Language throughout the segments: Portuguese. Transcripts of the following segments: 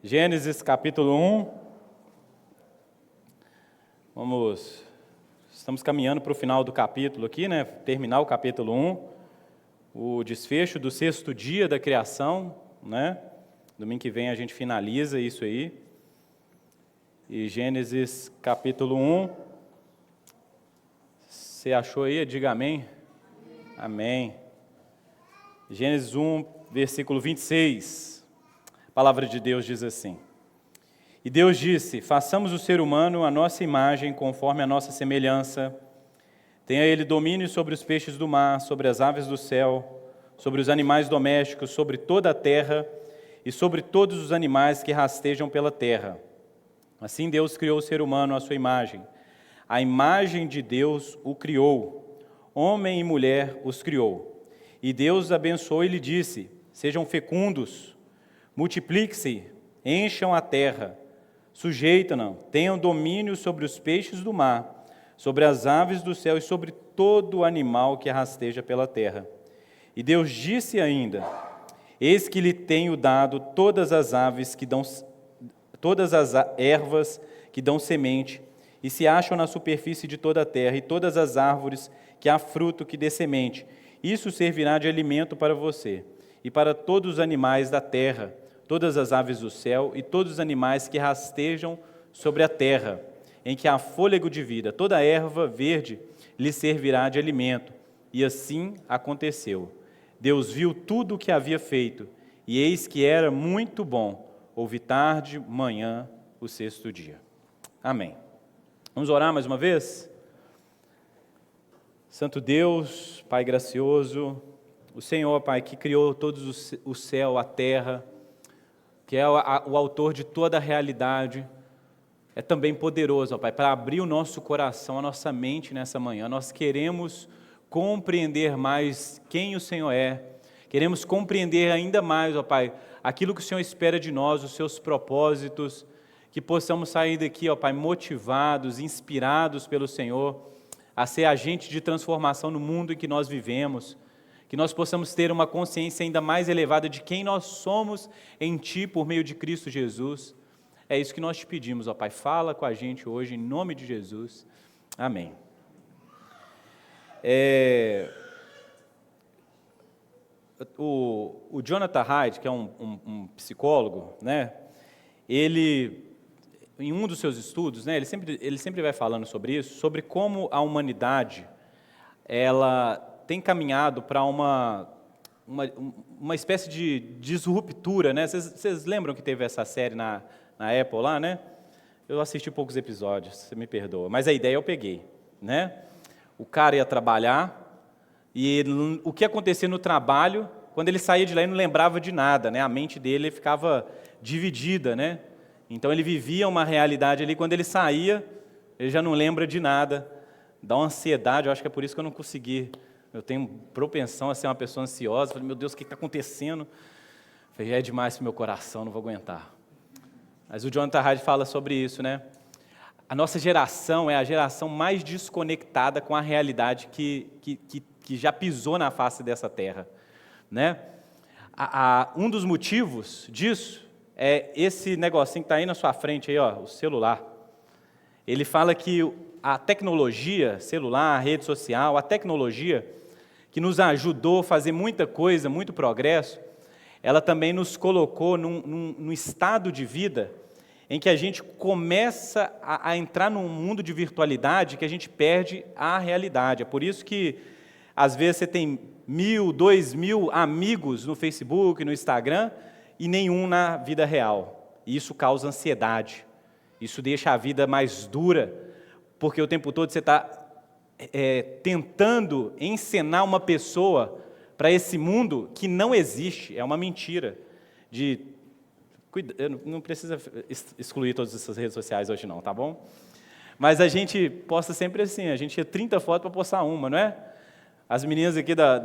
Gênesis capítulo 1. Estamos caminhando para o final do capítulo aqui, né? Terminar o capítulo 1, o desfecho do 6º dia da criação, né? Domingo que vem a gente finaliza isso aí. E Gênesis capítulo 1, você achou aí? Diga amém. Amém. Gênesis 1, versículo 26. A palavra de Deus diz assim: E Deus disse: façamos o ser humano à nossa imagem, conforme a nossa semelhança. Tenha ele domínio sobre os peixes do mar, sobre as aves do céu, sobre os animais domésticos, sobre toda a terra e sobre todos os animais que rastejam pela terra. Assim Deus criou o ser humano à sua imagem. A imagem de Deus o criou. Homem e mulher os criou. E Deus os abençoou e lhe disse: sejam fecundos, multipliquem-se, encham a terra, sujeitam-na, tenham domínio sobre os peixes do mar, sobre as aves do céu e sobre todo animal que rasteja pela terra. E Deus disse ainda: eis que lhe tenho dado todas as ervas que dão semente, e se acham na superfície de toda a terra, e todas as árvores que há fruto que dê semente. Isso servirá de alimento para você, e para todos os animais da terra, todas as aves do céu, e todos os animais que rastejam sobre a terra, em que há fôlego de vida. Toda erva verde lhe servirá de alimento. E assim aconteceu. Deus viu tudo o que havia feito, e eis que era muito bom. Houve tarde, manhã, o 6º dia. Amém. Vamos orar mais uma vez? Santo Deus, Pai gracioso, o Senhor, Pai, que criou todos o céu, a terra, que é o autor de toda a realidade, é também poderoso, ó Pai, para abrir o nosso coração, a nossa mente nessa manhã. Nós queremos compreender mais quem o Senhor é, queremos compreender ainda mais, ó Pai, aquilo que o Senhor espera de nós, os seus propósitos, que possamos sair daqui, ó Pai, motivados, inspirados pelo Senhor, a ser agente de transformação no mundo em que nós vivemos, que nós possamos ter uma consciência ainda mais elevada de quem nós somos em Ti, por meio de Cristo Jesus. É isso que nós te pedimos, ó Pai, fala com a gente hoje, em nome de Jesus. Amém. O Jonathan Haidt, que é um psicólogo, né, ele, em um dos seus estudos, né, ele sempre vai falando sobre isso, sobre como a humanidade ela tem caminhado para uma espécie de disruptura, né? Vocês lembram que teve essa série na Apple lá, né? Eu assisti poucos episódios, você me perdoa, mas a ideia eu peguei, né? O cara ia trabalhar e o que acontecia no trabalho, quando ele saía de lá ele não lembrava de nada, né? A mente dele ficava dividida, né? Então ele vivia uma realidade ali, quando ele saía, ele já não lembra de nada, dá uma ansiedade. Eu acho que é por isso que eu não consegui. Eu tenho propensão a ser uma pessoa ansiosa. Falei, meu Deus, o que está acontecendo? Falei, é demais para o meu coração, não vou aguentar. Mas o Jonathan Haidt fala sobre isso, né? A nossa geração é a geração mais desconectada com a realidade que já pisou na face dessa terra, né? Um dos motivos disso é esse negocinho que está aí na sua frente, aí, ó, o celular. Ele fala que a tecnologia celular, a rede social, a tecnologia que nos ajudou a fazer muita coisa, muito progresso, ela também nos colocou num estado de vida em que a gente começa a entrar num mundo de virtualidade que a gente perde a realidade. É por isso que, às vezes, você tem 1.000, 2.000 amigos no Facebook, no Instagram, e nenhum na vida real. E isso causa ansiedade. Isso deixa a vida mais dura, porque o tempo todo você está tentando encenar uma pessoa para esse mundo que não existe, é uma mentira. Não precisa excluir todas essas redes sociais hoje não, tá bom? Mas a gente posta sempre assim, a gente tinha 30 fotos para postar uma, não é? As meninas aqui da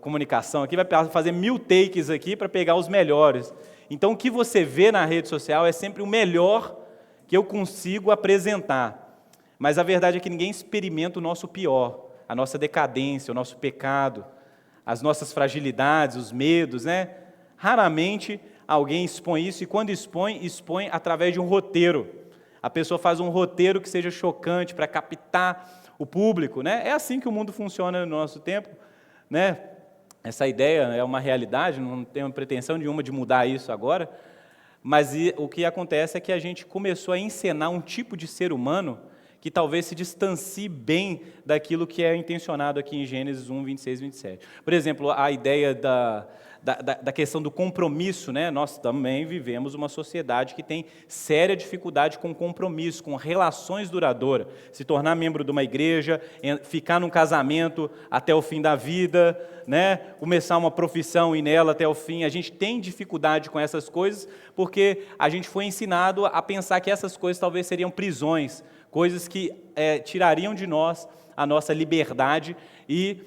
comunicação aqui vai fazer 1.000 takes aqui para pegar os melhores. Então o que você vê na rede social é sempre o melhor que eu consigo apresentar. Mas a verdade é que ninguém experimenta o nosso pior, a nossa decadência, o nosso pecado, as nossas fragilidades, os medos, né? Raramente alguém expõe isso, e quando expõe através de um roteiro. A pessoa faz um roteiro que seja chocante para captar o público, né? É assim que o mundo funciona no nosso tempo, né? Essa ideia é uma realidade, não tenho pretensão nenhuma de mudar isso agora, mas o que acontece é que a gente começou a encenar um tipo de ser humano que talvez se distancie bem daquilo que é intencionado aqui em Gênesis 1, 26, 27. Por exemplo, a ideia da questão do compromisso, né? Nós também vivemos uma sociedade que tem séria dificuldade com compromisso, com relações duradouras. Se tornar membro de uma igreja, ficar num casamento até o fim da vida, né? Começar uma profissão e ir nela até o fim. A gente tem dificuldade com essas coisas porque a gente foi ensinado a pensar que essas coisas talvez seriam prisões, coisas que tirariam de nós a nossa liberdade e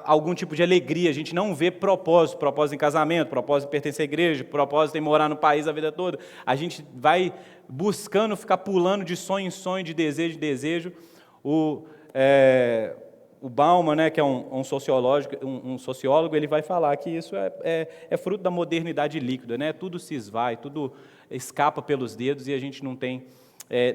algum tipo de alegria. A gente não vê propósito em casamento, propósito em pertencer à igreja, propósito em morar no país a vida toda. A gente vai buscando ficar pulando de sonho em sonho, de desejo em desejo. O Bauman, né, que é um sociólogo, ele vai falar que isso é fruto da modernidade líquida, né? Tudo se esvai, tudo escapa pelos dedos e a gente não tem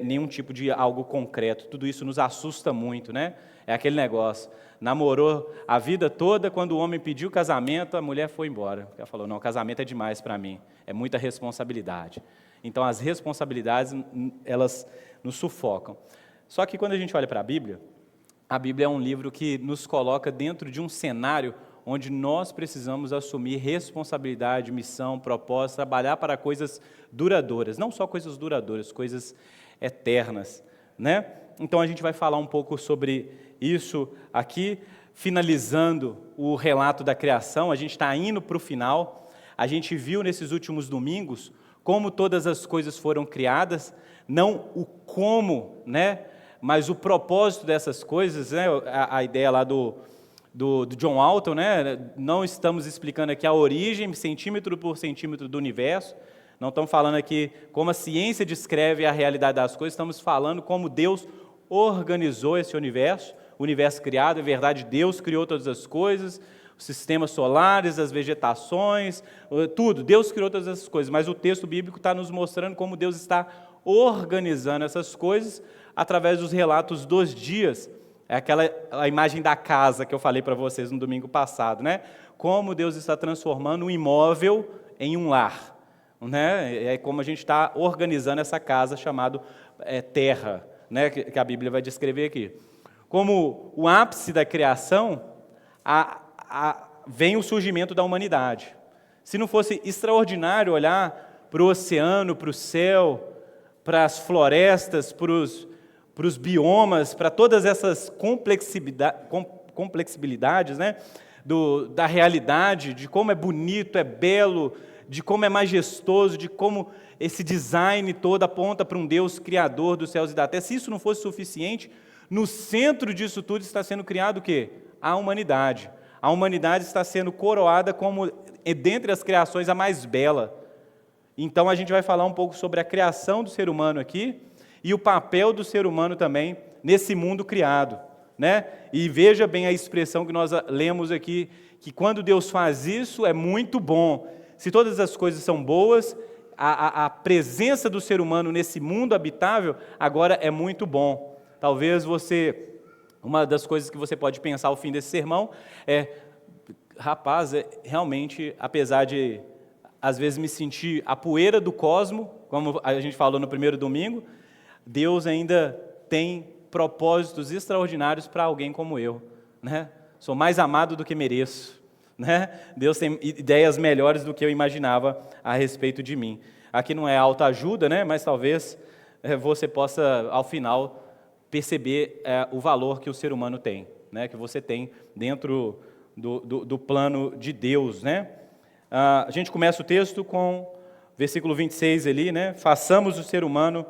nenhum tipo de algo concreto. Tudo isso nos assusta muito, né? É aquele negócio, namorou a vida toda, quando o homem pediu casamento, a mulher foi embora. Ela falou, não, casamento é demais para mim, é muita responsabilidade. Então, as responsabilidades, elas nos sufocam. Só que quando a gente olha para a Bíblia é um livro que nos coloca dentro de um cenário onde nós precisamos assumir responsabilidade, missão, propósito, trabalhar para coisas duradouras, não só coisas duradouras, coisas eternas, né? Então a gente vai falar um pouco sobre isso aqui, finalizando o relato da criação. A gente está indo para o final. A gente viu nesses últimos domingos como todas as coisas foram criadas, não o como, né? Mas o propósito dessas coisas, né? A ideia lá do John Walton, né? Não estamos explicando aqui a origem, centímetro por centímetro do universo. Não estamos falando aqui como a ciência descreve a realidade das coisas, estamos falando como Deus organizou esse universo, o universo criado. É verdade, Deus criou todas as coisas, os sistemas solares, as vegetações, tudo, Deus criou todas essas coisas, mas o texto bíblico está nos mostrando como Deus está organizando essas coisas através dos relatos dos dias. É a imagem da casa que eu falei para vocês no domingo passado, né? Como Deus está transformando um imóvel em um lar, né? É como a gente está organizando essa casa chamada terra, né? Que a Bíblia vai descrever aqui. Como o ápice da criação, vem o surgimento da humanidade. Se não fosse extraordinário olhar para o oceano, para o céu, para as florestas, para os biomas, para todas essas complexibilidades, né? Da realidade, de como é bonito, é belo, de como é majestoso, de como esse design todo aponta para um Deus criador dos céus e da terra. Se isso não fosse suficiente, no centro disso tudo está sendo criado o quê? A humanidade. A humanidade está sendo coroada como, dentre as criações, a mais bela. Então a gente vai falar um pouco sobre a criação do ser humano aqui e o papel do ser humano também nesse mundo criado, né? E veja bem a expressão que nós lemos aqui, que quando Deus faz isso é muito bom. Se todas as coisas são boas, a presença do ser humano nesse mundo habitável agora é muito bom. Talvez uma das coisas que você pode pensar ao fim desse sermão rapaz, realmente, apesar de às vezes me sentir a poeira do cosmo, como a gente falou no primeiro domingo, Deus ainda tem propósitos extraordinários para alguém como eu, né? Sou mais amado do que mereço, né? Deus tem ideias melhores do que eu imaginava a respeito de mim. Aqui não é autoajuda, né? Mas talvez você possa, ao final, perceber o valor que o ser humano tem, né? Que você tem dentro do plano de Deus, né? A gente começa o texto com o versículo 26 ali, né? Façamos o ser humano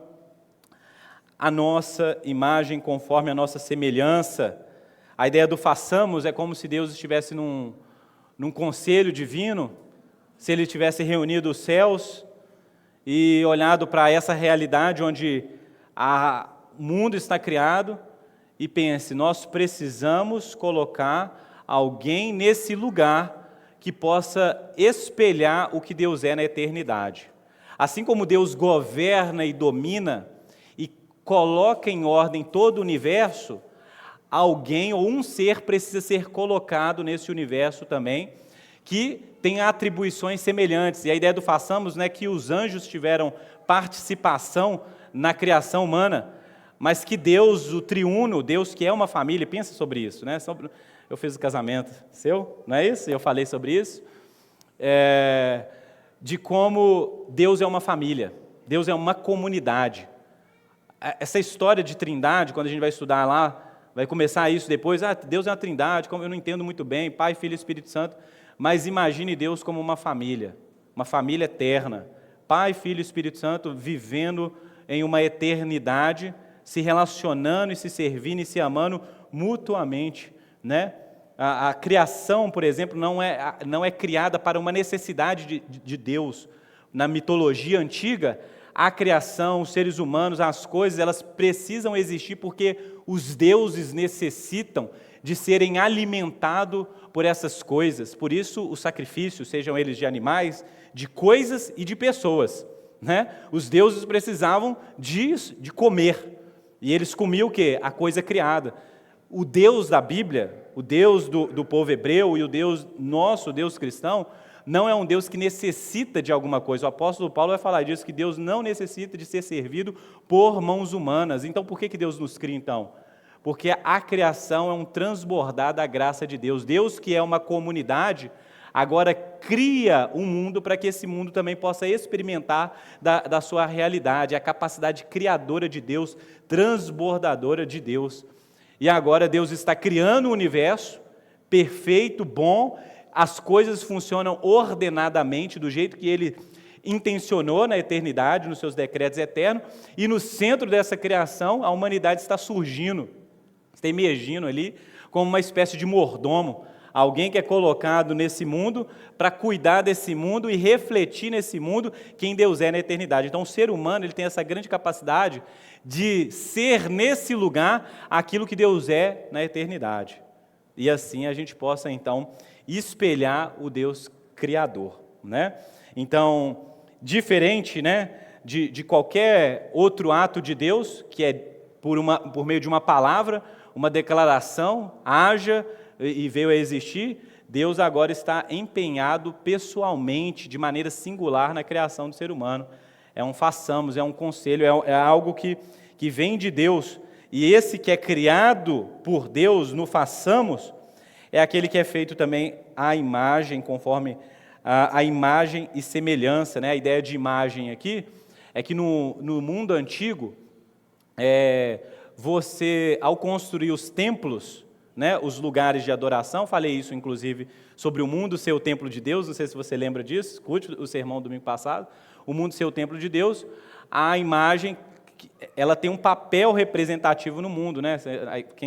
a nossa imagem, conforme a nossa semelhança. A ideia do façamos é como se Deus estivesse num conselho divino, se Ele tivesse reunido os céus e olhado para essa realidade onde o mundo está criado e pense, nós precisamos colocar alguém nesse lugar que possa espelhar o que Deus é na eternidade. Assim como Deus governa e domina e coloca em ordem todo o universo, alguém ou um ser precisa ser colocado nesse universo também, que tem atribuições semelhantes. E a ideia do façamos não é que os anjos tiveram participação na criação humana, mas que Deus, o triuno, Deus que é uma família, pensa sobre isso, né? Eu fiz o casamento seu, não é isso? Eu falei sobre isso, de como Deus é uma família, Deus é uma comunidade. Essa história de trindade, quando a gente vai estudar lá, vai começar isso depois, Deus é uma trindade, como eu não entendo muito bem, Pai, Filho e Espírito Santo, mas imagine Deus como uma família eterna, Pai, Filho e Espírito Santo vivendo em uma eternidade, se relacionando e se servindo e se amando mutuamente, né? A criação, por exemplo, não é criada para uma necessidade de Deus. Na mitologia antiga, a criação, os seres humanos, as coisas, elas precisam existir porque os deuses necessitam de serem alimentados por essas coisas. Por isso, os sacrifícios, sejam eles de animais, de coisas e de pessoas, né? Os deuses precisavam de comer. E eles comiam o quê? A coisa criada. O Deus da Bíblia, o Deus do povo hebreu e o Deus nosso, o Deus cristão, não é um Deus que necessita de alguma coisa. O apóstolo Paulo vai falar disso, que Deus não necessita de ser servido por mãos humanas. Então, por que Deus nos cria, então? Porque a criação é um transbordar da graça de Deus. Deus, que é uma comunidade, agora cria um mundo para que esse mundo também possa experimentar da sua realidade, a capacidade criadora de Deus, transbordadora de Deus. E agora Deus está criando o universo perfeito, bom, as coisas funcionam ordenadamente, do jeito que Ele intencionou na eternidade, nos seus decretos eternos, e no centro dessa criação a humanidade está surgindo, está emergindo ali como uma espécie de mordomo, alguém que é colocado nesse mundo para cuidar desse mundo e refletir nesse mundo quem Deus é na eternidade. Então o ser humano ele tem essa grande capacidade de ser nesse lugar aquilo que Deus é na eternidade. E assim a gente possa então espelhar o Deus Criador, né? Então, diferente, né, de qualquer outro ato de Deus, que é por meio de uma palavra, uma declaração, haja e veio a existir, Deus agora está empenhado pessoalmente, de maneira singular, na criação do ser humano. É um façamos, é um conselho, é algo que vem de Deus. E esse que é criado por Deus, no façamos, é aquele que é feito também à imagem, conforme a imagem e semelhança, né? A ideia de imagem aqui é que no mundo antigo, você, ao construir os templos, né, os lugares de adoração, falei isso inclusive sobre o mundo ser o templo de Deus, não sei se você lembra disso, escute o sermão do domingo passado, o mundo ser o templo de Deus, a imagem, ela tem um papel representativo no mundo, né?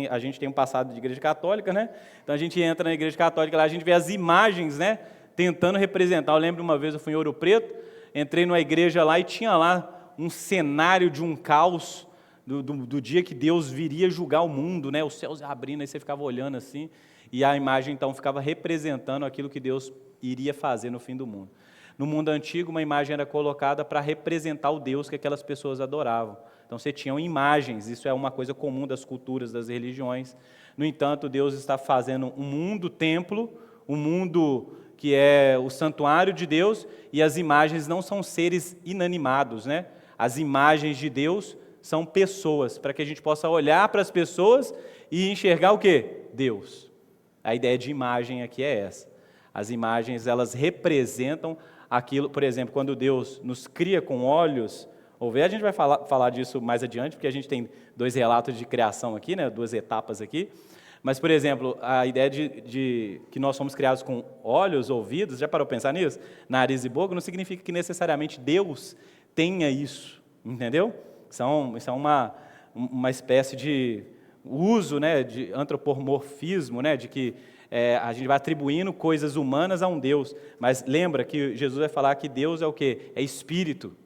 A gente tem um passado de igreja católica, né? Então a gente entra na igreja católica lá, a gente vê as imagens, né, tentando representar. Eu lembro uma vez eu fui em Ouro Preto, entrei numa igreja lá e tinha lá um cenário de um caos, do dia que Deus viria julgar o mundo, né? Os céus abrindo, aí você ficava olhando assim, e a imagem então ficava representando aquilo que Deus iria fazer no fim do mundo. No mundo antigo, uma imagem era colocada para representar o Deus que aquelas pessoas adoravam. Então você tinha imagens, isso é uma coisa comum das culturas, das religiões. No entanto, Deus está fazendo um mundo-templo, um mundo que é o santuário de Deus, e as imagens não são seres inanimados, né? As imagens de Deus são pessoas, para que a gente possa olhar para as pessoas e enxergar o quê? Deus. A ideia de imagem aqui é essa. As imagens, elas representam aquilo, por exemplo, quando Deus nos cria com olhos, a gente vai falar disso mais adiante, porque a gente tem 2 relatos de criação aqui, né? 2 etapas aqui, mas, por exemplo, a ideia de que nós somos criados com olhos, ouvidos, já parou para pensar nisso? Nariz e boca, não significa que necessariamente Deus tenha isso, entendeu? Isso é uma espécie de uso, né, de antropomorfismo, né, de que a gente vai atribuindo coisas humanas a um Deus. Mas lembra que Jesus vai falar que Deus é o quê? É espírito,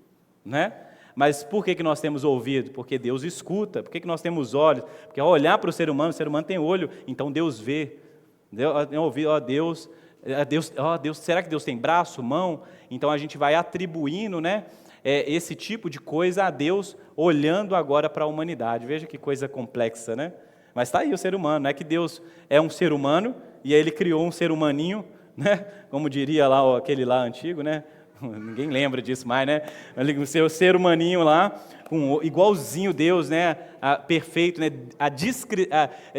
né? Mas por que nós temos ouvido? Porque Deus escuta. Por que nós temos olhos? Porque ao olhar para o ser humano tem olho, então Deus vê. Deus Deus, será que Deus tem braço, mão? Então a gente vai atribuindo, né, esse tipo de coisa a Deus, olhando agora para a humanidade. Veja que coisa complexa, né? Mas está aí o ser humano, não é que Deus é um ser humano e aí Ele criou um ser humaninho, né? Como diria lá aquele lá antigo, né? Ninguém lembra disso mais, né? O seu ser humaninho lá, igualzinho Deus, né? Perfeito, né?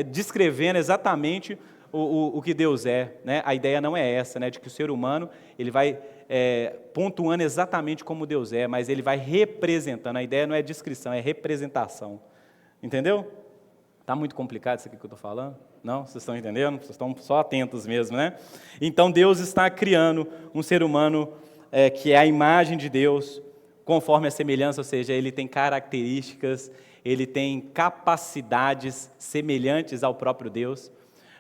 Descrevendo exatamente o que Deus é, né? A ideia não é essa, né? De que o ser humano ele vai pontuando exatamente como Deus é, mas ele vai representando. A ideia não é descrição, é representação. Entendeu? Está muito complicado isso aqui que eu estou falando? Não? Vocês estão entendendo? Vocês estão só atentos mesmo, né? Então Deus está criando um ser humano que é a imagem de Deus, conforme a semelhança, ou seja, ele tem características, ele tem capacidades semelhantes ao próprio Deus.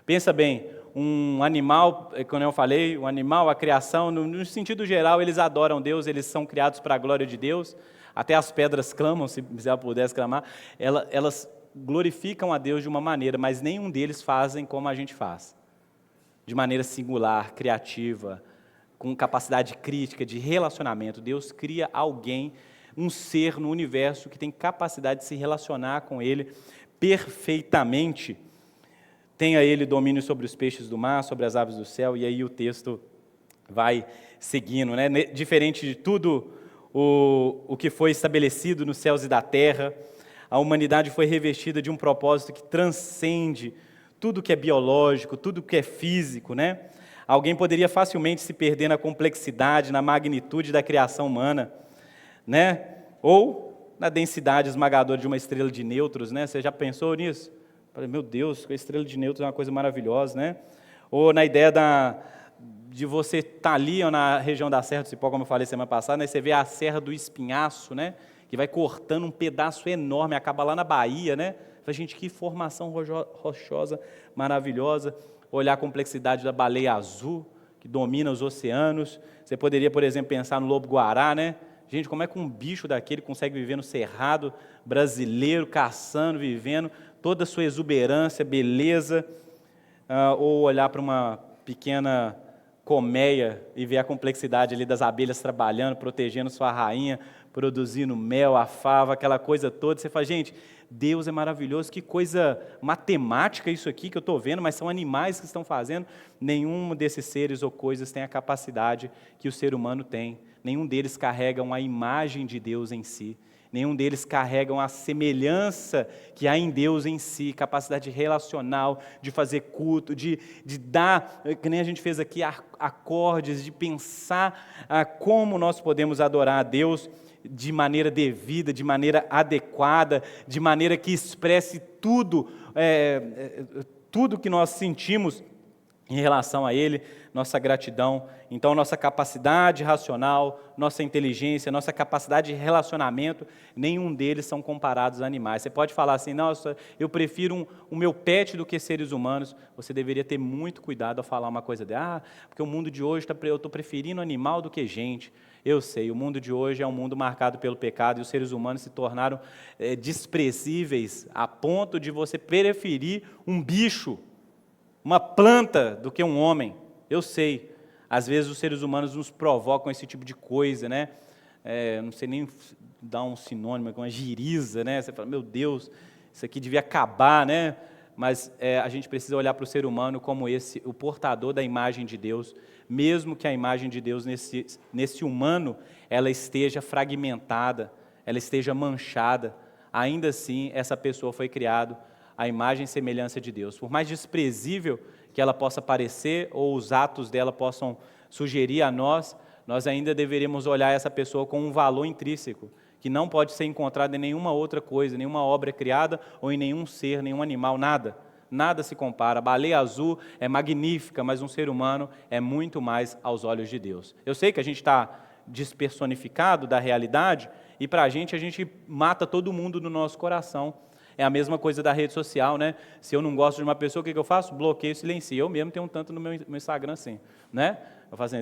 Pensa bem, um animal, como eu falei, um animal, a criação, no sentido geral, eles adoram Deus, eles são criados para a glória de Deus, até as pedras clamam, se ela pudesse clamar, elas glorificam a Deus de uma maneira, mas nenhum deles fazem como a gente faz, de maneira singular, criativa, com capacidade crítica, de relacionamento. Deus cria alguém, um ser no universo que tem capacidade de se relacionar com Ele perfeitamente. Tem a Ele domínio sobre os peixes do mar, sobre as aves do céu, e aí o texto vai seguindo, né? Diferente de tudo o que foi estabelecido nos céus e da terra, a humanidade foi revestida de um propósito que transcende tudo que é biológico, tudo que é físico, né? Alguém poderia facilmente se perder na complexidade, na magnitude da criação humana, né? Ou na densidade esmagadora de uma estrela de nêutrons, né? Você já pensou nisso? Falei, meu Deus, a estrela de nêutrons é uma coisa maravilhosa, né? Ou na ideia de você estar ali ou na região da Serra do Cipó, como eu falei semana passada, né? Você vê a Serra do Espinhaço, né? Que vai cortando um pedaço enorme, acaba lá na Bahia, né? Falei, gente, que formação rochosa, maravilhosa. Olhar a complexidade da baleia azul, que domina os oceanos. Você poderia, por exemplo, pensar no lobo-guará, né? Gente, como é que um bicho daquele consegue viver no cerrado brasileiro, caçando, vivendo, toda a sua exuberância, beleza, ou olhar para uma pequena colmeia e ver a complexidade ali das abelhas trabalhando, protegendo sua rainha, produzindo mel, a fava, aquela coisa toda. Você fala, gente, Deus é maravilhoso, que coisa matemática isso aqui que eu estou vendo, mas são animais que estão fazendo. Nenhum desses seres ou coisas tem a capacidade que o ser humano tem. Nenhum deles carregam a imagem de Deus em si. Nenhum deles carregam a semelhança que há em Deus em si, capacidade relacional, de fazer culto, de dar, que nem a gente fez aqui, acordes, de pensar como nós podemos adorar a Deus de maneira devida, de maneira adequada, de maneira que expresse tudo, tudo que nós sentimos em relação a Ele, nossa gratidão. Então, nossa capacidade racional, nossa inteligência, nossa capacidade de relacionamento, nenhum deles são comparados a animais. Você pode falar assim, nossa, eu prefiro o meu pet do que seres humanos. Você deveria ter muito cuidado ao falar uma coisa porque o mundo de hoje, eu estou preferindo animal do que gente. Eu sei, o mundo de hoje é um mundo marcado pelo pecado e os seres humanos se tornaram desprezíveis a ponto de você preferir um bicho, uma planta do que um homem. Eu sei, às vezes os seres humanos nos provocam esse tipo de coisa, né? Não sei nem dar um sinônimo, uma giriza, né? Você fala, meu Deus, isso aqui devia acabar, né? Mas a gente precisa olhar para o ser humano como o portador da imagem de Deus, mesmo que a imagem de Deus nesse humano, ela esteja fragmentada, ela esteja manchada, ainda assim essa pessoa foi criada à imagem e semelhança de Deus. Por mais desprezível que ela possa parecer, ou os atos dela possam sugerir a nós ainda deveríamos olhar essa pessoa com um valor intrínseco, que não pode ser encontrado em nenhuma outra coisa, nenhuma obra criada, ou em nenhum ser, nenhum animal, nada. Nada se compara. A baleia azul é magnífica, mas um ser humano é muito mais aos olhos de Deus. Eu sei que a gente está despersonificado da realidade, e para a gente mata todo mundo no nosso coração. É a mesma coisa da rede social, né? Se eu não gosto de uma pessoa, o que eu faço? Bloqueio, silencio. Eu mesmo tenho um tanto no meu Instagram assim, né? Eu falo assim,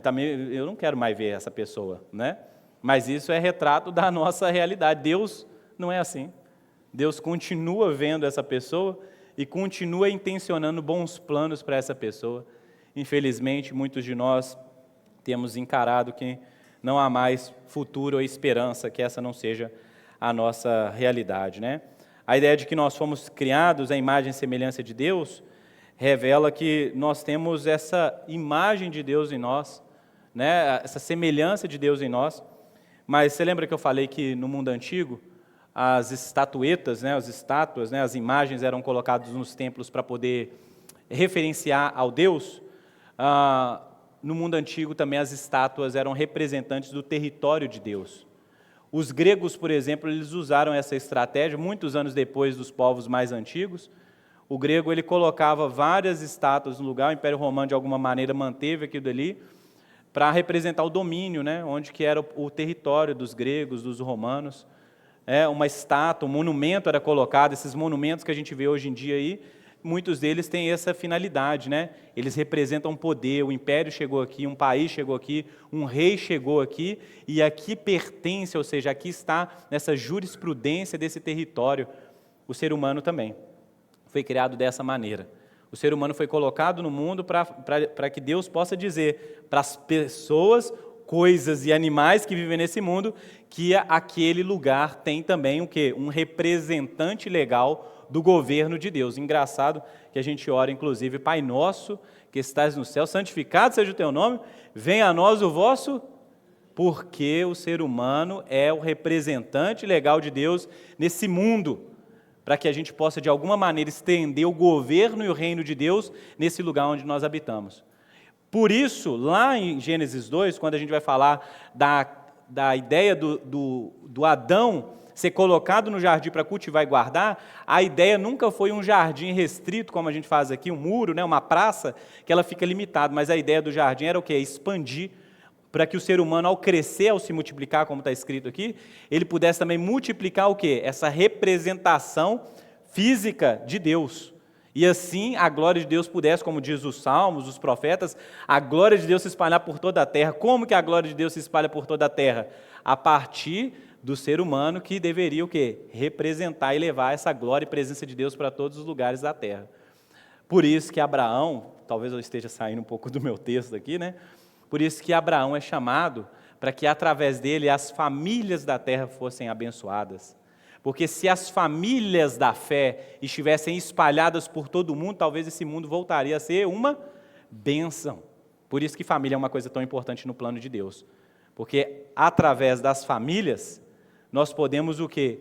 eu não quero mais ver essa pessoa, né? Mas isso é retrato da nossa realidade. Deus não é assim. Deus continua vendo essa pessoa e continua intencionando bons planos para essa pessoa. infelizmente, muitos de nós temos encarado que não há mais futuro ou esperança, que essa não seja a nossa realidade, né? A ideia de que nós fomos criados à imagem e semelhança de Deus revela que nós temos essa imagem de Deus em nós, né? Essa semelhança de Deus em nós. Mas você lembra que eu falei que no mundo antigo as estatuetas, né, as estátuas, né, as imagens eram colocadas nos templos para poder referenciar ao Deus? No mundo antigo também as estátuas eram representantes do território de Deus. Os gregos, por exemplo, eles usaram essa estratégia muitos anos depois dos povos mais antigos. O grego ele colocava várias estátuas no lugar, o Império Romano de alguma maneira manteve aquilo ali para representar o domínio, né, onde que era o território dos gregos, dos romanos. Uma estátua, um monumento era colocado, esses monumentos que a gente vê hoje em dia aí, muitos deles têm essa finalidade, né? Eles representam poder, o império chegou aqui, um país chegou aqui, um rei chegou aqui, e aqui pertence, ou seja, aqui está nessa jurisprudência desse território. O ser humano também foi criado dessa maneira. O ser humano foi colocado no mundo para que Deus possa dizer para as pessoas, coisas e animais que vivem nesse mundo, que aquele lugar tem também o quê? Um representante legal do governo de Deus. Engraçado que a gente ora, inclusive, Pai nosso, que estás no céu, santificado seja o teu nome, venha a nós o vosso, porque o ser humano é o representante legal de Deus nesse mundo, para que a gente possa, de alguma maneira, estender o governo e o reino de Deus nesse lugar onde nós habitamos. Por isso, lá em Gênesis 2, quando a gente vai falar da ideia do Adão ser colocado no jardim para cultivar e guardar, a ideia nunca foi um jardim restrito, como a gente faz aqui, um muro, né, uma praça, que ela fica limitada, mas a ideia do jardim era o quê? Expandir, para que o ser humano, ao crescer, ao se multiplicar, como está escrito aqui, ele pudesse também multiplicar o quê? Essa representação física de Deus. E assim a glória de Deus pudesse, como diz os salmos, os profetas, a glória de Deus se espalhar por toda a terra. Como que a glória de Deus se espalha por toda a terra? A partir do ser humano que deveria o quê? Representar e levar essa glória e presença de Deus para todos os lugares da terra. Por isso que Abraão, talvez eu esteja saindo um pouco do meu texto aqui, né? Por isso que Abraão é chamado para que através dele as famílias da terra fossem abençoadas. Porque se as famílias da fé estivessem espalhadas por todo o mundo, talvez esse mundo voltaria a ser uma bênção. Por isso que família é uma coisa tão importante no plano de Deus. Porque através das famílias, nós podemos o quê?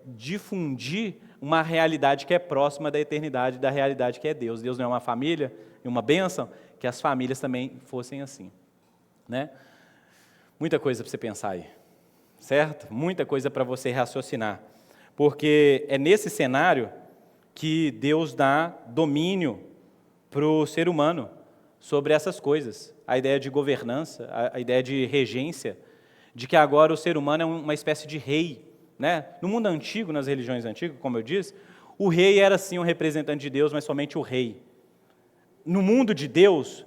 Difundir uma realidade que é próxima da eternidade, da realidade que é Deus. Deus não é uma família e uma bênção, que as famílias também fossem assim, né? Muita coisa para você pensar aí, certo? Muita coisa para você raciocinar, porque é nesse cenário que Deus dá domínio para o ser humano sobre essas coisas, a ideia de governança, a ideia de regência, de que agora o ser humano é uma espécie de rei, né? No mundo antigo, nas religiões antigas, como eu disse, o rei era sim um representante de Deus, mas somente o rei. No mundo de Deus,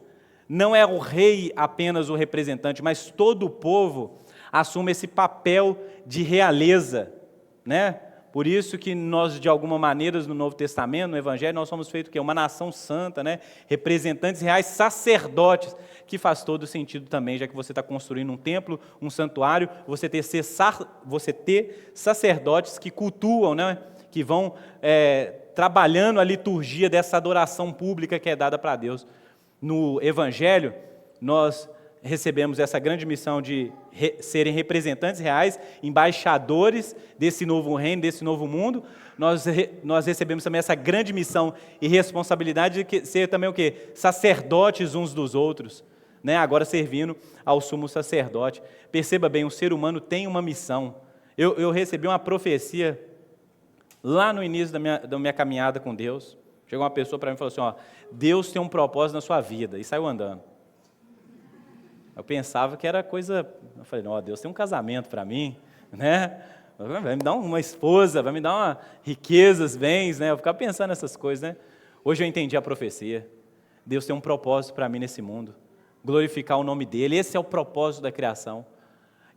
não é o rei apenas o representante, mas todo o povo assume esse papel de realeza, né? Por isso que nós, de alguma maneira, no Novo Testamento, no Evangelho, nós somos feitos o quê? Uma nação santa, né? Representantes reais, sacerdotes, que faz todo sentido também, já que você está construindo um templo, um santuário, você ter sacerdotes que cultuam, né? Que vão trabalhando a liturgia dessa adoração pública que é dada para Deus. No Evangelho, nós recebemos essa grande missão de serem representantes reais, embaixadores desse novo reino, desse novo mundo. Nós recebemos também essa grande missão e responsabilidade de ser também o quê? Sacerdotes uns dos outros, né? Agora servindo ao sumo sacerdote. Perceba bem, o ser humano tem uma missão. Eu recebi uma profecia lá no início da minha caminhada com Deus. Chegou uma pessoa para mim e falou assim, ó, Deus tem um propósito na sua vida, e saiu andando. Eu pensava que era coisa, eu falei, não, Deus tem um casamento para mim, né? Vai me dar uma esposa, vai me dar uma riquezas, bens, né? Eu ficava pensando nessas coisas, né? Hoje eu entendi a profecia. Deus tem um propósito para mim nesse mundo, glorificar o nome dele, esse é o propósito da criação.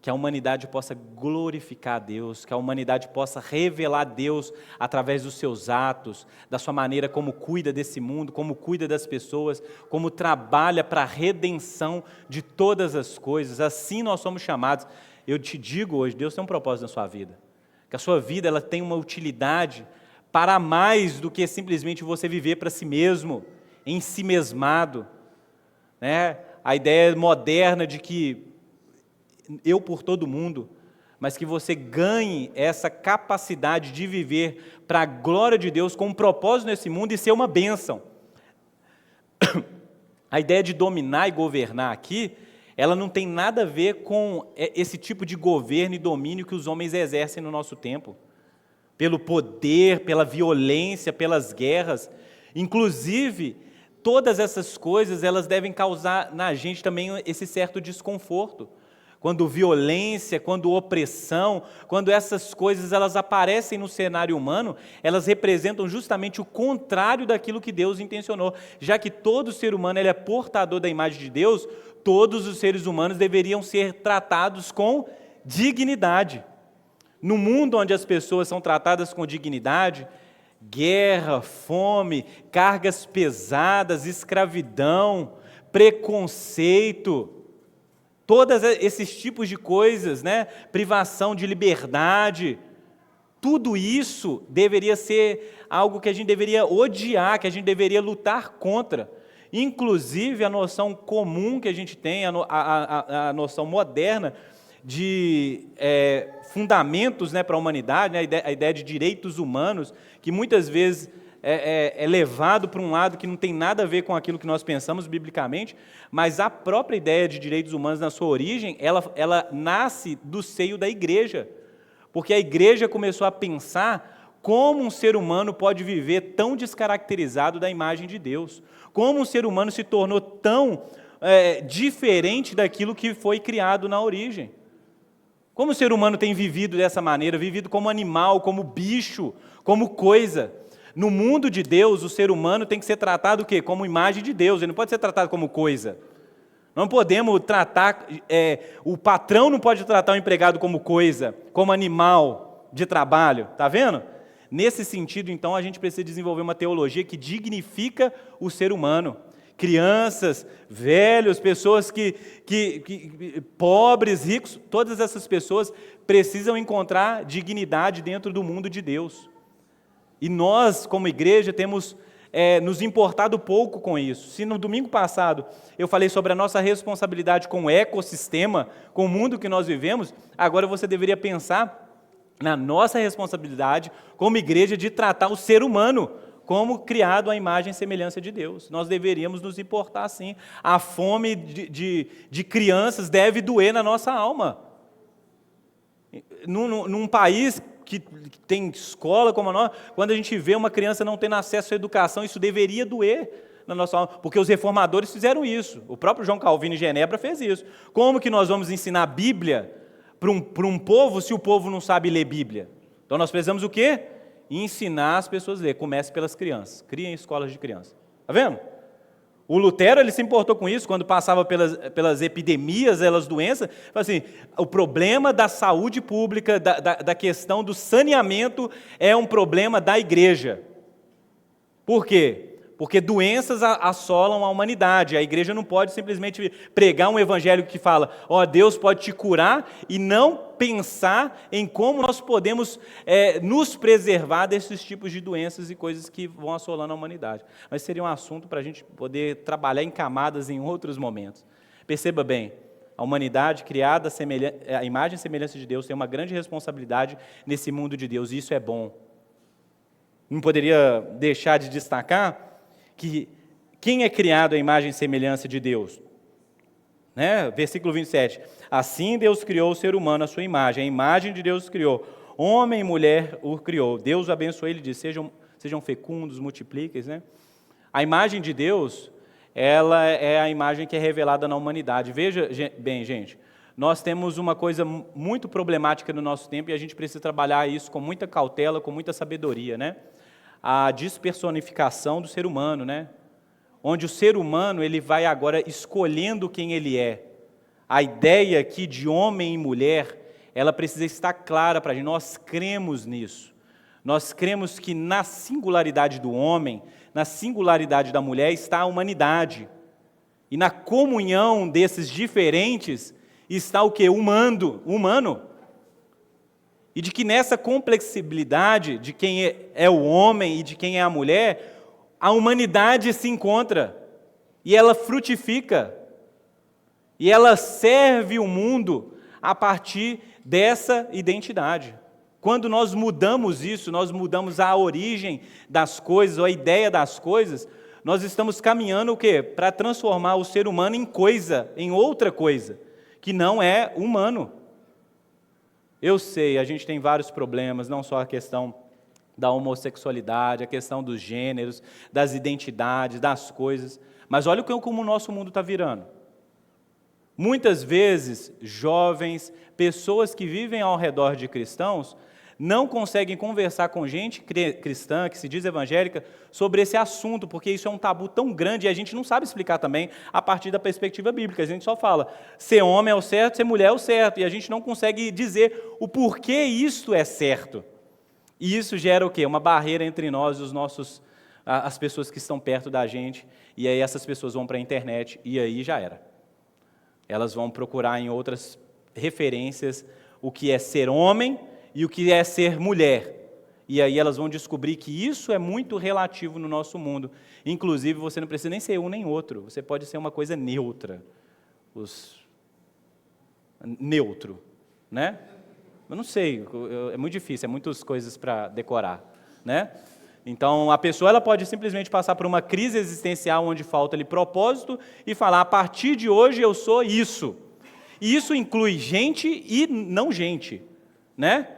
que a humanidade possa glorificar a Deus, que a humanidade possa revelar Deus através dos seus atos, da sua maneira como cuida desse mundo, como cuida das pessoas, como trabalha para a redenção de todas as coisas. Assim nós somos chamados. Eu te digo hoje, Deus tem um propósito na sua vida, que a sua vida ela tem uma utilidade para mais do que simplesmente você viver para si mesmo, em si mesmado, né? A ideia moderna de que eu por todo mundo, mas que você ganhe essa capacidade de viver para a glória de Deus com um propósito nesse mundo e ser uma bênção. A ideia de dominar e governar aqui, ela não tem nada a ver com esse tipo de governo e domínio que os homens exercem no nosso tempo, pelo poder, pela violência, pelas guerras. Inclusive, todas essas coisas, elas devem causar na gente também esse certo desconforto. Quando violência, quando opressão, quando essas coisas elas aparecem no cenário humano, elas representam justamente o contrário daquilo que Deus intencionou. Já que todo ser humano ele é portador da imagem de Deus, todos os seres humanos deveriam ser tratados com dignidade. No mundo onde as pessoas são tratadas com dignidade, guerra, fome, cargas pesadas, escravidão, preconceito, todos esses tipos de coisas, né? Privação de liberdade, tudo isso deveria ser algo que a gente deveria odiar, que a gente deveria lutar contra. Inclusive a noção comum que a gente tem, a noção moderna de fundamentos, né, para a humanidade, né? A ideia de direitos humanos, que muitas vezes é levado para um lado que não tem nada a ver com aquilo que nós pensamos biblicamente, mas a própria ideia de direitos humanos, na sua origem, ela nasce do seio da igreja, porque a igreja começou a pensar como um ser humano pode viver tão descaracterizado da imagem de Deus, como um ser humano se tornou tão diferente daquilo que foi criado na origem. Como o ser humano tem vivido dessa maneira, vivido como animal, como bicho, como coisa. No mundo de Deus, o ser humano tem que ser tratado o quê? Como imagem de Deus, ele não pode ser tratado como coisa. Não podemos tratar, o patrão não pode tratar o empregado como coisa, como animal de trabalho, está vendo? Nesse sentido, então, a gente precisa desenvolver uma teologia que dignifica o ser humano. Crianças, velhos, pessoas que pobres, ricos, todas essas pessoas precisam encontrar dignidade dentro do mundo de Deus. E nós, como igreja, temos nos importado pouco com isso. Se no domingo passado eu falei sobre a nossa responsabilidade com o ecossistema, com o mundo que nós vivemos, agora você deveria pensar na nossa responsabilidade como igreja de tratar o ser humano como criado à imagem e semelhança de Deus. Nós deveríamos nos importar sim. A fome de crianças deve doer na nossa alma. Num país que tem escola como a nossa, quando a gente vê uma criança não tendo acesso à educação, isso deveria doer na nossa alma, porque os reformadores fizeram isso. O próprio João Calvino em Genebra fez isso. Como que nós vamos ensinar a Bíblia para um povo se o povo não sabe ler Bíblia? Então nós precisamos o quê? Ensinar as pessoas a ler. Comece pelas crianças. Criem escolas de crianças. Está vendo? O Lutero ele se importou com isso, quando passava pelas epidemias, pelas doenças, assim, o problema da saúde pública, da questão do saneamento é um problema da igreja. Por quê? Porque doenças assolam a humanidade. A igreja não pode simplesmente pregar um evangelho que fala, Deus pode te curar, e não pensar em como nós podemos nos preservar desses tipos de doenças e coisas que vão assolando a humanidade. Mas seria um assunto para a gente poder trabalhar em camadas em outros momentos. Perceba bem, a humanidade criada à imagem e semelhança de Deus tem uma grande responsabilidade nesse mundo de Deus, e isso é bom. Não poderia deixar de destacar que quem é criado à imagem e semelhança de Deus? Né? Versículo 27. Assim Deus criou o ser humano à sua imagem, a imagem de Deus criou. Homem e mulher o criou. Deus abençoou ele e disse, sejam fecundos, multipliquem. Né? A imagem de Deus, ela é a imagem que é revelada na humanidade. Veja bem, gente, nós temos uma coisa muito problemática no nosso tempo e a gente precisa trabalhar isso com muita cautela, com muita sabedoria, né? A despersonificação do ser humano, né? Onde o ser humano ele vai agora escolhendo quem ele é. A ideia aqui de homem e mulher, ela precisa estar clara para a gente. Nós cremos nisso. Nós cremos que na singularidade do homem, na singularidade da mulher, está a humanidade. E na comunhão desses diferentes está o quê? Humano. E de que nessa complexibilidade de quem é o homem e de quem é a mulher, a humanidade se encontra. E ela frutifica. E ela serve o mundo a partir dessa identidade. Quando nós mudamos isso, nós mudamos a origem das coisas, ou a ideia das coisas, nós estamos caminhando o quê? Para transformar o ser humano em coisa, em outra coisa, que não é humano. Eu sei, a gente tem vários problemas, não só a questão da homossexualidade, a questão dos gêneros, das identidades, das coisas, mas olha como o nosso mundo está virando. Muitas vezes, jovens, pessoas que vivem ao redor de cristãos, não conseguem conversar com gente cristã, que se diz evangélica, sobre esse assunto, porque isso é um tabu tão grande e a gente não sabe explicar também a partir da perspectiva bíblica. A gente só fala, ser homem é o certo, ser mulher é o certo, e a gente não consegue dizer o porquê isso é certo. E isso gera o quê? Uma barreira entre nós e as pessoas que estão perto da gente, e aí essas pessoas vão para a internet, e aí já era. Elas vão procurar em outras referências o que é ser homem e o que é ser mulher. E aí elas vão descobrir que isso é muito relativo no nosso mundo. Inclusive, você não precisa nem ser um nem outro. Você pode ser uma coisa neutra. Neutro, né? Eu não sei, é muito difícil, é muitas coisas para decorar, né? Então, a pessoa ela pode simplesmente passar por uma crise existencial onde falta-lhe propósito e falar, a partir de hoje eu sou isso. E isso inclui gente e não gente, né?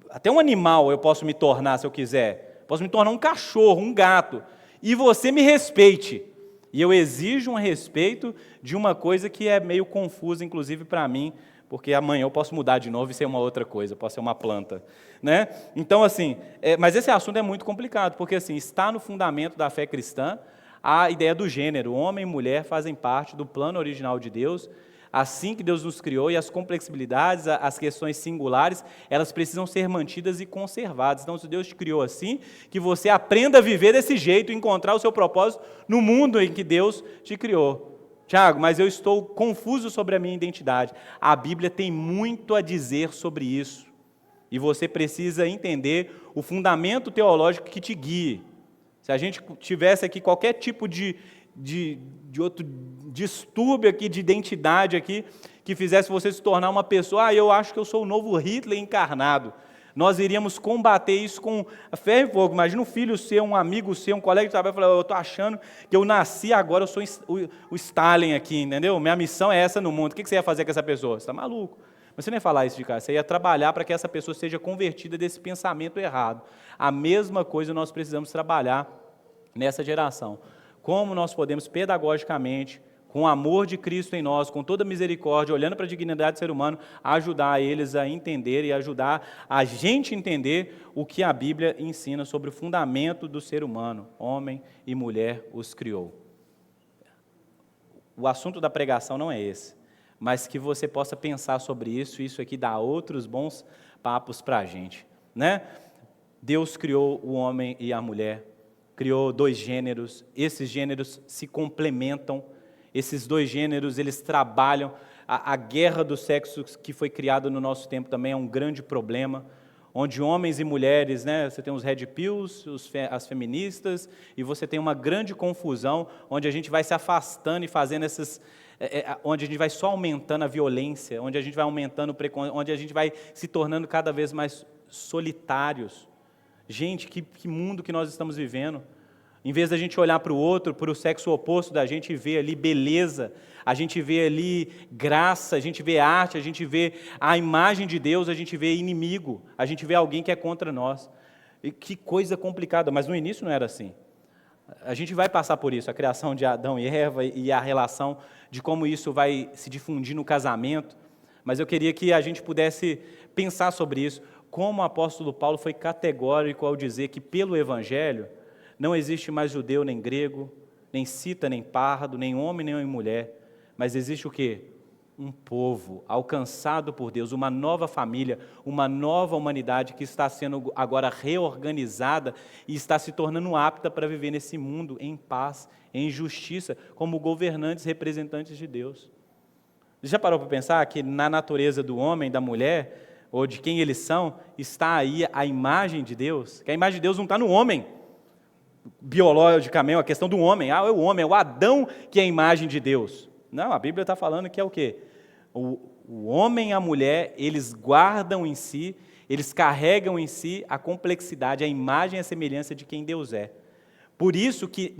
Até um animal eu posso me tornar se eu quiser. Posso me tornar um cachorro, um gato. E você me respeite. E eu exijo um respeito de uma coisa que é meio confusa, inclusive para mim, porque amanhã eu posso mudar de novo e ser uma outra coisa, posso ser uma planta, né? Então, assim, mas esse assunto é muito complicado, porque assim, está no fundamento da fé cristã a ideia do gênero. Homem e mulher fazem parte do plano original de Deus, assim que Deus nos criou, e as complexibilidades, as questões singulares, elas precisam ser mantidas e conservadas. Então, se Deus te criou assim, que você aprenda a viver desse jeito, encontrar o seu propósito no mundo em que Deus te criou. Tiago, mas eu estou confuso sobre a minha identidade. A Bíblia tem muito a dizer sobre isso. E você precisa entender o fundamento teológico que te guie. Se a gente tivesse aqui qualquer tipo de outro distúrbio aqui, de identidade aqui, que fizesse você se tornar uma pessoa, eu acho que eu sou o novo Hitler encarnado. Nós iríamos combater isso com ferro e fogo. Imagina um filho seu, um amigo seu, um colega de trabalho, falar, eu estou achando que eu nasci agora, eu sou o Stalin aqui, entendeu? Minha missão é essa no mundo. O que você ia fazer com essa pessoa? Você está maluco. Mas você não ia falar isso de cara, você ia trabalhar para que essa pessoa seja convertida desse pensamento errado. A mesma coisa nós precisamos trabalhar nessa geração. Como nós podemos pedagogicamente, com o amor de Cristo em nós, com toda a misericórdia, olhando para a dignidade do ser humano, ajudar eles a entender e ajudar a gente a entender o que a Bíblia ensina sobre o fundamento do ser humano. Homem e mulher os criou. O assunto da pregação não é esse, mas que você possa pensar sobre isso, e isso aqui dá outros bons papos para a gente, né? Deus criou o homem e a mulher, criou dois gêneros, esses gêneros se complementam. Esses dois gêneros, eles trabalham. A guerra do sexo que foi criada no nosso tempo também é um grande problema, onde homens e mulheres, né, você tem os red pills, as feministas, e você tem uma grande confusão, onde a gente vai se afastando e fazendo onde a gente vai só aumentando a violência, onde a gente vai aumentando o preconceito, onde a gente vai se tornando cada vez mais solitários. Gente, que mundo que nós estamos vivendo. Em vez da gente olhar para o outro, para o sexo oposto da gente, e ver ali beleza, a gente vê ali graça, a gente vê arte, a gente vê a imagem de Deus, a gente vê inimigo, a gente vê alguém que é contra nós. E que coisa complicada, mas no início não era assim. A gente vai passar por isso, a criação de Adão e Eva e a relação de como isso vai se difundir no casamento, mas eu queria que a gente pudesse pensar sobre isso, como o apóstolo Paulo foi categórico ao dizer que pelo Evangelho, não existe mais judeu nem grego, nem cita nem pardo, nem homem nem mulher, mas existe o quê? um povo alcançado por Deus, uma nova família, uma nova humanidade que está sendo agora reorganizada e está se tornando apta para viver nesse mundo em paz, em justiça, como governantes, representantes de Deus. Você já parou para pensar que na natureza do homem, da mulher, ou de quem eles são, está aí a imagem de Deus? Que a imagem de Deus não está no homem, biologicamente, a questão do homem. É o homem, é o Adão que é a imagem de Deus. Não, a Bíblia está falando que é o quê? O homem e a mulher, eles guardam em si, eles carregam em si a complexidade, a imagem e a semelhança de quem Deus é. Por isso que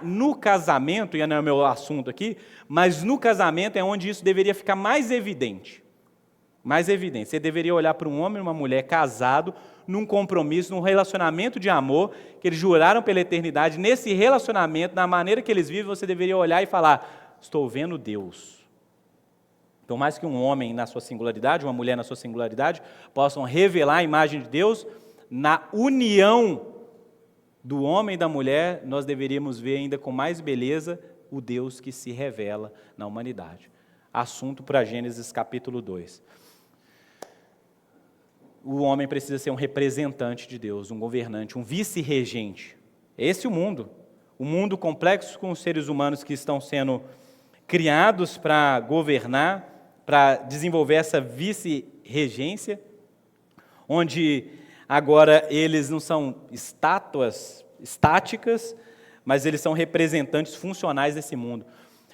no casamento, e não é o meu assunto aqui, mas no casamento é onde isso deveria ficar mais evidente. Mais evidente. Você deveria olhar para um homem e uma mulher casado, num compromisso, num relacionamento de amor, que eles juraram pela eternidade. Nesse relacionamento, na maneira que eles vivem, você deveria olhar e falar: estou vendo Deus. Então, mais que um homem na sua singularidade, uma mulher na sua singularidade, possam revelar a imagem de Deus, na união do homem e da mulher, nós deveríamos ver ainda com mais beleza o Deus que se revela na humanidade. Assunto para Gênesis capítulo 2. O homem precisa ser um representante de Deus, um governante, um vice-regente. Esse é o mundo complexo com os seres humanos que estão sendo criados para governar, para desenvolver essa vice-regência, onde agora eles não são estátuas estáticas, mas eles são representantes funcionais desse mundo.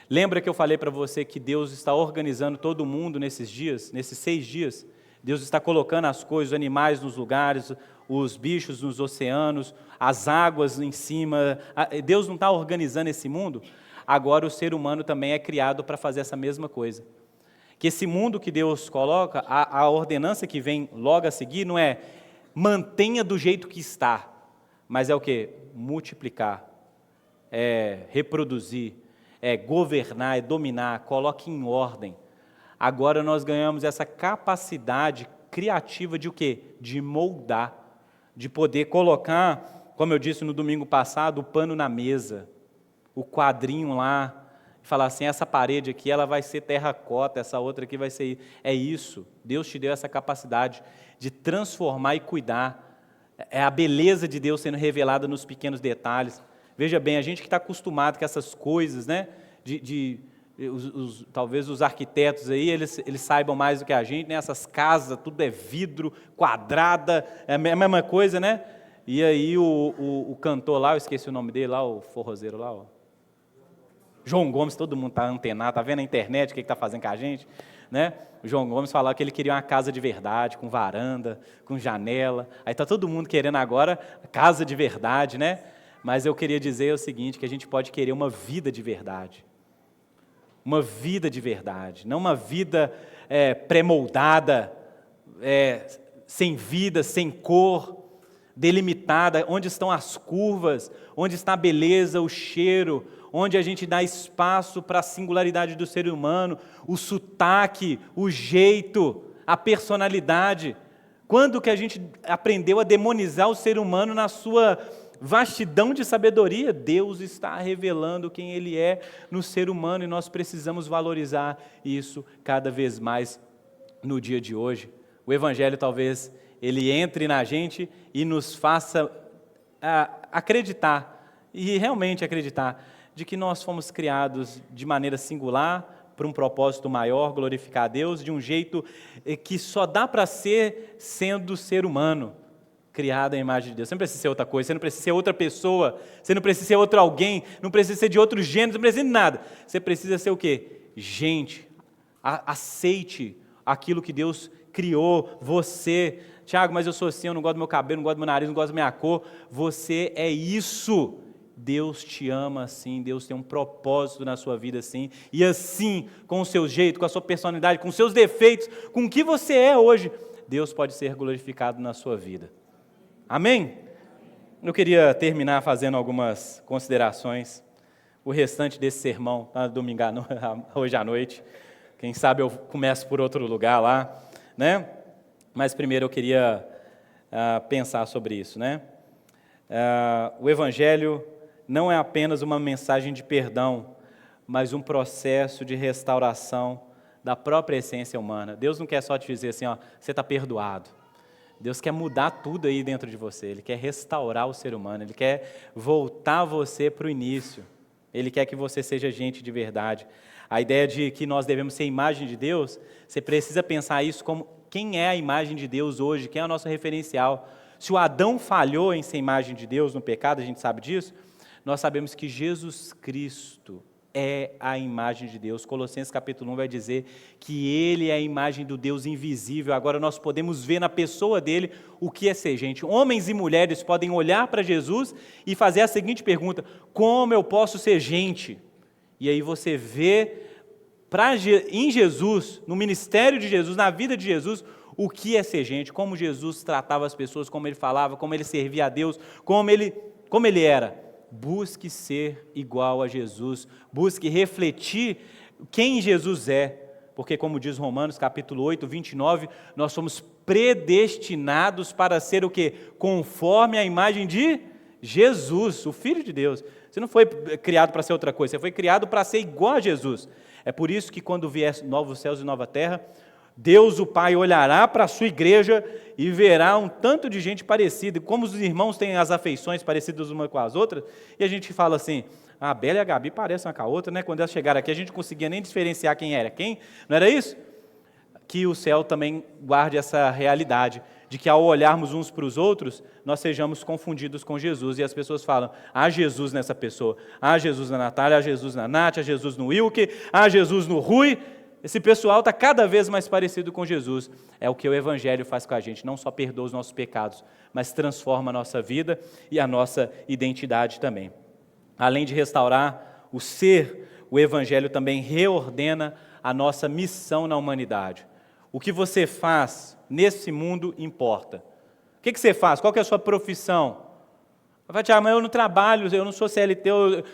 Lembra que eu falei para você que Deus está organizando todo mundo nesses dias, nesses 6 dias? Deus está colocando as coisas, os animais nos lugares, os bichos nos oceanos, as águas em cima. Deus não está organizando esse mundo? Agora o ser humano também é criado para fazer essa mesma coisa. Que esse mundo que Deus coloca, a ordenança que vem logo a seguir não é mantenha do jeito que está, mas é o quê? Multiplicar, é reproduzir, é governar, é dominar, coloque em ordem. Agora nós ganhamos essa capacidade criativa de o quê? De moldar, de poder colocar, como eu disse no domingo passado, o pano na mesa, o quadrinho lá, falar assim, essa parede aqui ela vai ser terracota, essa outra aqui vai ser... É isso, Deus te deu essa capacidade de transformar e cuidar. É a beleza de Deus sendo revelada nos pequenos detalhes. Veja bem, a gente que está acostumado com essas coisas, né? Talvez os arquitetos aí, eles saibam mais do que a gente, né? Essas casas, tudo é vidro, quadrada, é a mesma coisa, né? E aí o cantor lá, eu esqueci o nome dele lá, o forrozeiro lá, ó. João Gomes, todo mundo está antenado, está vendo na internet o que está fazendo com a gente, né? O João Gomes falava que ele queria uma casa de verdade, com varanda, com janela. Aí está todo mundo querendo agora casa de verdade, né? Mas eu queria dizer o seguinte, que a gente pode querer uma vida de verdade. Uma vida de verdade, não uma vida pré-moldada, sem vida, sem cor, delimitada, onde estão as curvas, onde está a beleza, o cheiro, onde a gente dá espaço para a singularidade do ser humano, o sotaque, o jeito, a personalidade. Quando que a gente aprendeu a demonizar o ser humano na sua vastidão de sabedoria? Deus está revelando quem Ele é no ser humano e nós precisamos valorizar isso cada vez mais no dia de hoje. O Evangelho talvez ele entre na gente e nos faça acreditar, e realmente acreditar, de que nós fomos criados de maneira singular, para um propósito maior, glorificar a Deus, de um jeito que só dá para ser sendo ser humano, criado à imagem de Deus. Você não precisa ser outra coisa, você não precisa ser outra pessoa, você não precisa ser outro alguém, não precisa ser de outro gênero, você não precisa de nada. Você precisa ser o quê? Gente, aceite aquilo que Deus criou, você. Tiago, mas eu sou assim, eu não gosto do meu cabelo, não gosto do meu nariz, não gosto da minha cor. Você é isso. Deus te ama assim, Deus tem um propósito na sua vida assim, e assim, com o seu jeito, com a sua personalidade, com os seus defeitos, com o que você é hoje, Deus pode ser glorificado na sua vida. Amém? Eu queria terminar fazendo algumas considerações. O restante desse sermão, domingo hoje à noite, quem sabe eu começo por outro lugar lá, né? Mas primeiro eu queria pensar sobre isso, né? O Evangelho não é apenas uma mensagem de perdão, mas um processo de restauração da própria essência humana. Deus não quer só te dizer assim, ó, você está perdoado. Deus quer mudar tudo aí dentro de você, Ele quer restaurar o ser humano, Ele quer voltar você para o início, Ele quer que você seja gente de verdade. A ideia de que nós devemos ser imagem de Deus, você precisa pensar isso como quem é a imagem de Deus hoje, quem é o nosso referencial. Se o Adão falhou em ser imagem de Deus no pecado, a gente sabe disso, nós sabemos que Jesus Cristo é a imagem de Deus. Colossenses capítulo 1 vai dizer que Ele é a imagem do Deus invisível. Agora nós podemos ver na pessoa dele o que é ser gente. Homens e mulheres podem olhar para Jesus e fazer a seguinte pergunta: como eu posso ser gente? E aí você vê em Jesus, no ministério de Jesus, na vida de Jesus, o que é ser gente, como Jesus tratava as pessoas, como Ele falava, como Ele servia a Deus, como ele era. Busque ser igual a Jesus, busque refletir quem Jesus é, porque como diz Romanos capítulo 8, 29, nós somos predestinados para ser o quê? Conforme a imagem de Jesus, o Filho de Deus. Você não foi criado para ser outra coisa, você foi criado para ser igual a Jesus. É por isso que quando vier novos céus e nova terra, Deus o Pai olhará para a sua igreja e verá um tanto de gente parecida, como os irmãos têm as afeições parecidas uma com as outras, e a gente fala assim, a Bela e a Gabi parecem uma com a outra, né? Quando elas chegaram aqui, a gente não conseguia nem diferenciar quem era quem, não era isso? Que o céu também guarde essa realidade, de que ao olharmos uns para os outros, nós sejamos confundidos com Jesus, e as pessoas falam, há Jesus nessa pessoa, há Jesus na Natália, há Jesus na Nath, há Jesus no Wilke, há Jesus no Rui. Esse pessoal está cada vez mais parecido com Jesus. É o que o Evangelho faz com a gente, não só perdoa os nossos pecados, mas transforma a nossa vida e a nossa identidade também. Além de restaurar o ser, o Evangelho também reordena a nossa missão na humanidade. O que você faz nesse mundo importa. O que você faz? Qual que é a sua profissão? Vai falar, mas eu não trabalho, eu não sou CLT, eu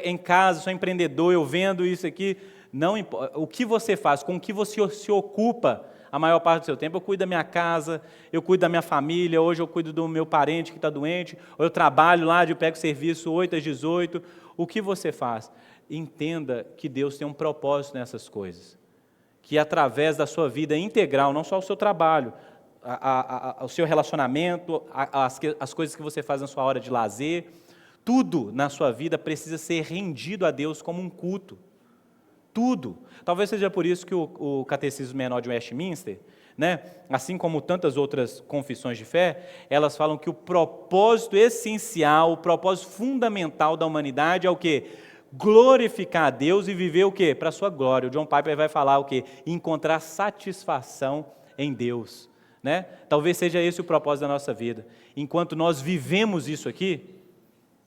em casa, sou empreendedor, eu vendo isso aqui. Não importa, o que você faz, com o que você se ocupa a maior parte do seu tempo. Eu cuido da minha casa, eu cuido da minha família, hoje eu cuido do meu parente que está doente, ou eu trabalho lá, eu pego serviço 8 às 18. O que você faz? Entenda que Deus tem um propósito nessas coisas, que através da sua vida integral, não só o seu trabalho, o seu relacionamento, as coisas que você faz na sua hora de lazer, tudo na sua vida precisa ser rendido a Deus como um culto. Tudo. Talvez seja por isso que o Catecismo Menor de Westminster, né, assim como tantas outras confissões de fé, elas falam que o propósito essencial, o propósito fundamental da humanidade é o quê? Glorificar a Deus e viver o quê? Para a sua glória. O John Piper vai falar o quê? Encontrar satisfação em Deus. Né? Talvez seja esse o propósito da nossa vida. Enquanto nós vivemos isso aqui,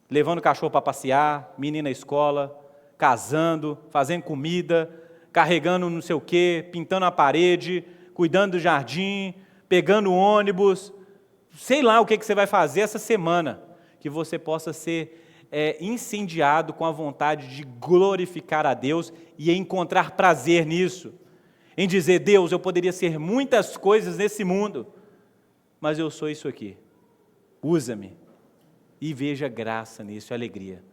levando o cachorro para passear, menina à escola, casando, fazendo comida, carregando não sei o quê, pintando a parede, cuidando do jardim, pegando o ônibus, sei lá o que você vai fazer essa semana, que você possa ser incendiado com a vontade de glorificar a Deus e encontrar prazer nisso, em dizer, Deus, eu poderia ser muitas coisas nesse mundo, mas eu sou isso aqui, usa-me, e veja graça nisso, alegria.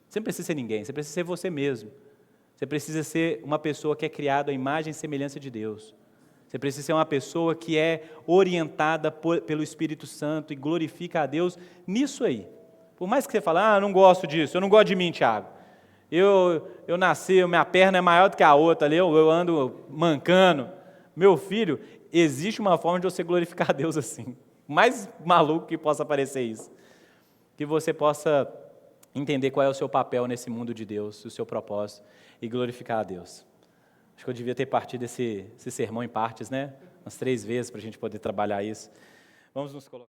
Você não precisa ser ninguém, você precisa ser você mesmo. Você precisa ser uma pessoa que é criada à imagem e semelhança de Deus. Você precisa ser uma pessoa que é orientada pelo Espírito Santo e glorifica a Deus nisso aí. Por mais que você fale, eu não gosto disso, eu não gosto de mim, Tiago. Eu nasci, minha perna é maior do que a outra, ali, eu ando mancando. Meu filho, existe uma forma de você glorificar a Deus assim. O mais maluco que possa parecer isso. Que você possa entender qual é o seu papel nesse mundo de Deus, o seu propósito, e glorificar a Deus. Acho que eu devia ter partido esse sermão em partes, né? Umas 3 vezes para a gente poder trabalhar isso. Vamos nos colocar.